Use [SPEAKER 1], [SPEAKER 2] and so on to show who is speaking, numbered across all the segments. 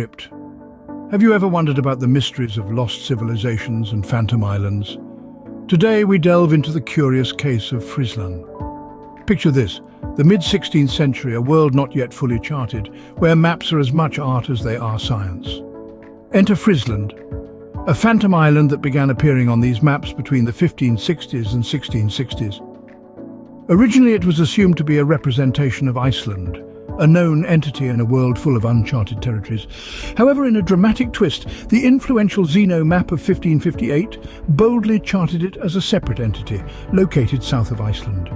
[SPEAKER 1] Script. Have you ever wondered about the mysteries of lost civilizations and phantom islands? Today we delve into the curious case of Friesland. Picture this, the mid-16th century, a world not yet fully charted, where maps are as much art as they are science. Enter Friesland, a phantom island that began appearing on these maps between the 1560s and 1660s. Originally it was assumed to be a representation of Iceland, a known entity in a world full of uncharted territories. However, in a dramatic twist, the influential Zeno map of 1558 boldly charted it as a separate entity, located south of Iceland.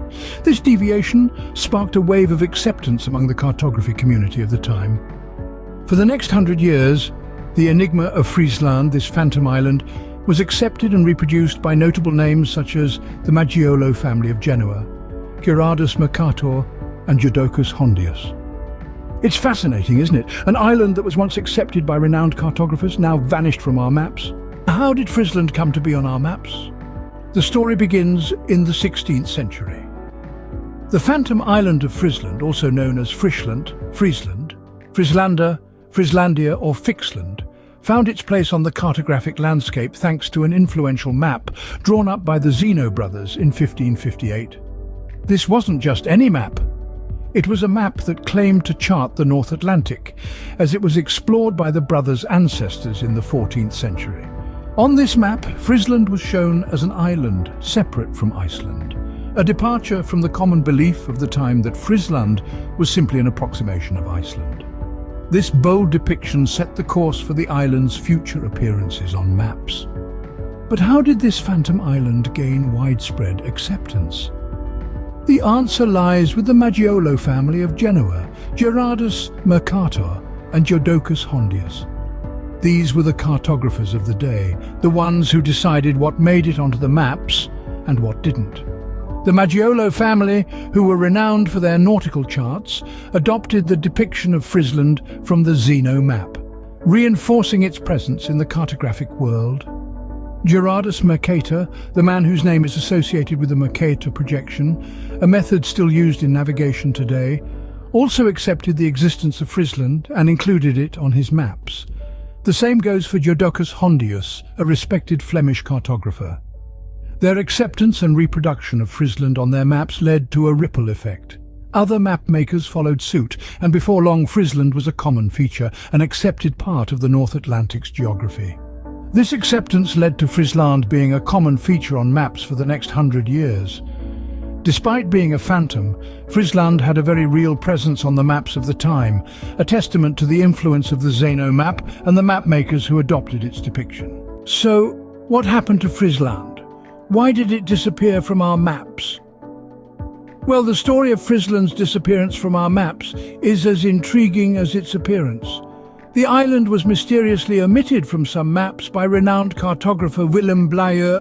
[SPEAKER 1] This deviation sparked a wave of acceptance among the cartography community of the time. For the next 100 years, the enigma of Friesland, this phantom island, was accepted and reproduced by notable names such as the Maggiolo family of Genoa, Gerardus Mercator, and Jodocus Hondius. It's fascinating, isn't it? An island that was once accepted by renowned cartographers, now vanished from our maps. How did Friesland come to be on our maps? The story begins in the 16th century. The phantom island of Friesland, also known as Friesland, Frislanda, Frislandia or Fixland, found its place on the cartographic landscape thanks to an influential map drawn up by the Zeno brothers in 1558. This wasn't just any map. It was a map that claimed to chart the North Atlantic, as it was explored by the brothers' ancestors in the 14th century. On this map, Friesland was shown as an island separate from Iceland, a departure from the common belief of the time that Friesland was simply an approximation of Iceland. This bold depiction set the course for the island's future appearances on maps. But how did this phantom island gain widespread acceptance? The answer lies with the Maggiolo family of Genoa, Gerardus Mercator and Jodocus Hondius. These were the cartographers of the day, the ones who decided what made it onto the maps and what didn't. The Maggiolo family, who were renowned for their nautical charts, adopted the depiction of Friesland from the Zeno map, reinforcing its presence in the cartographic world. Gerardus Mercator, the man whose name is associated with the Mercator projection, a method still used in navigation today, also accepted the existence of Friesland and included it on his maps. The same goes for Jodocus Hondius, a respected Flemish cartographer. Their acceptance and reproduction of Friesland on their maps led to a ripple effect. Other map makers followed suit, and before long Friesland was a common feature, an accepted part of the North Atlantic's geography. This acceptance led to Friesland being a common feature on maps for the next 100 years. Despite being a phantom, Friesland had a very real presence on the maps of the time, a testament to the influence of the Zeno map and the map makers who adopted its depiction. So, what happened to Friesland? Why did it disappear from our maps? Well, the story of Friesland's disappearance from our maps is as intriguing as its appearance. The island was mysteriously omitted from some maps by renowned cartographer Willem Blayer,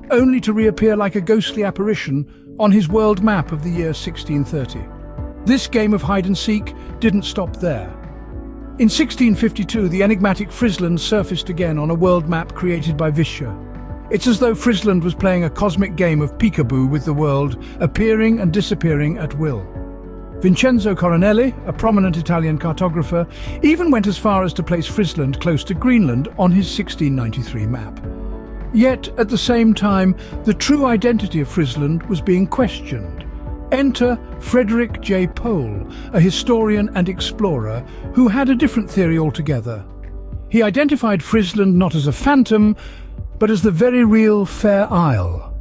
[SPEAKER 1] only to reappear like a ghostly apparition on his world map of the year 1630. This game of hide-and-seek didn't stop there. In 1652, the enigmatic Friesland surfaced again on a world map created by Vischer. It's as though Friesland was playing a cosmic game of peekaboo with the world, appearing and disappearing at will. Vincenzo Coronelli, a prominent Italian cartographer, even went as far as to place Friesland close to Greenland on his 1693 map. Yet, at the same time, the true identity of Friesland was being questioned. Enter Frederick J. Pohl, a historian and explorer who had a different theory altogether. He identified Friesland not as a phantom, but as the very real Fair Isle,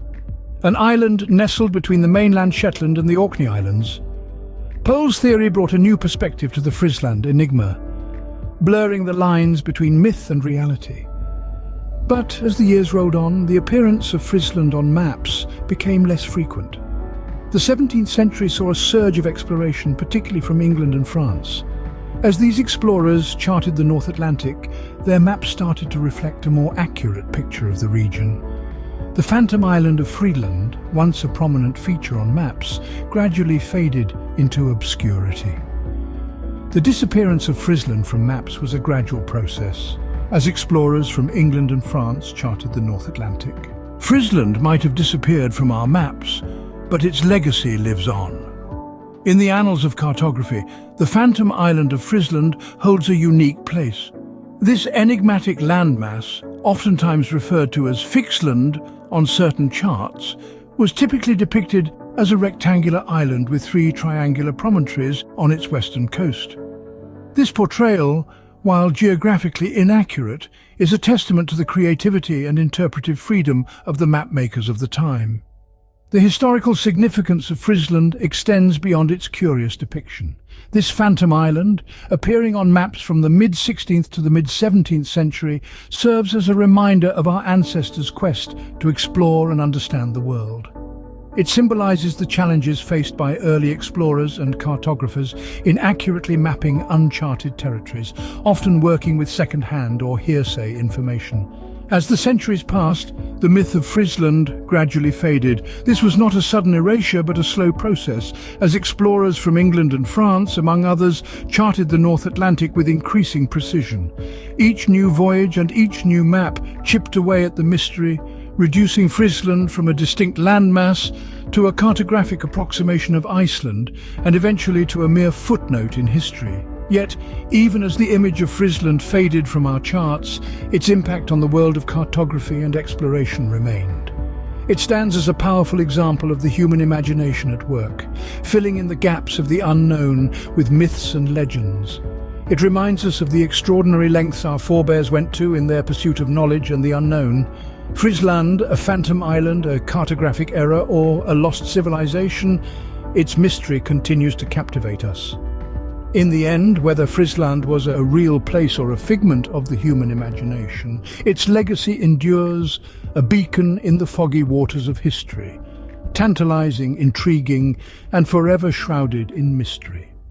[SPEAKER 1] an island nestled between the mainland Shetland and the Orkney Islands. Pohl's theory brought a new perspective to the Friesland enigma, blurring the lines between myth and reality. But as the years rolled on, the appearance of Friesland on maps became less frequent. The 17th century saw a surge of exploration, particularly from England and France. As these explorers charted the North Atlantic, their maps started to reflect a more accurate picture of the region. The phantom island of Friesland, once a prominent feature on maps, gradually faded into obscurity. The disappearance of Friesland from maps was a gradual process, as explorers from England and France charted the North Atlantic. Friesland might have disappeared from our maps, but its legacy lives on. In the annals of cartography, the phantom island of Friesland holds a unique place. This enigmatic landmass, oftentimes referred to as Friesland on certain charts, was typically depicted as a rectangular island with three triangular promontories on its western coast. This portrayal, while geographically inaccurate, is a testament to the creativity and interpretive freedom of the mapmakers of the time. The historical significance of Friesland extends beyond its curious depiction. This phantom island, appearing on maps from the mid-16th to the mid-17th century, serves as a reminder of our ancestors' quest to explore and understand the world. It symbolizes the challenges faced by early explorers and cartographers in accurately mapping uncharted territories, often working with second-hand or hearsay information. As the centuries passed, the myth of Friesland gradually faded. This was not a sudden erasure, but a slow process, as explorers from England and France, among others, charted the North Atlantic with increasing precision. Each new voyage and each new map chipped away at the mystery, reducing Friesland from a distinct landmass to a cartographic approximation of Iceland, and eventually to a mere footnote in history. Yet, even as the image of Friesland faded from our charts, its impact on the world of cartography and exploration remained. It stands as a powerful example of the human imagination at work, filling in the gaps of the unknown with myths and legends. It reminds us of the extraordinary lengths our forebears went to in their pursuit of knowledge and the unknown. Friesland, a phantom island, a cartographic error, or a lost civilization, its mystery continues to captivate us. In the end, whether Friesland was a real place or a figment of the human imagination, its legacy endures, a beacon in the foggy waters of history, tantalizing, intriguing, and forever shrouded in mystery.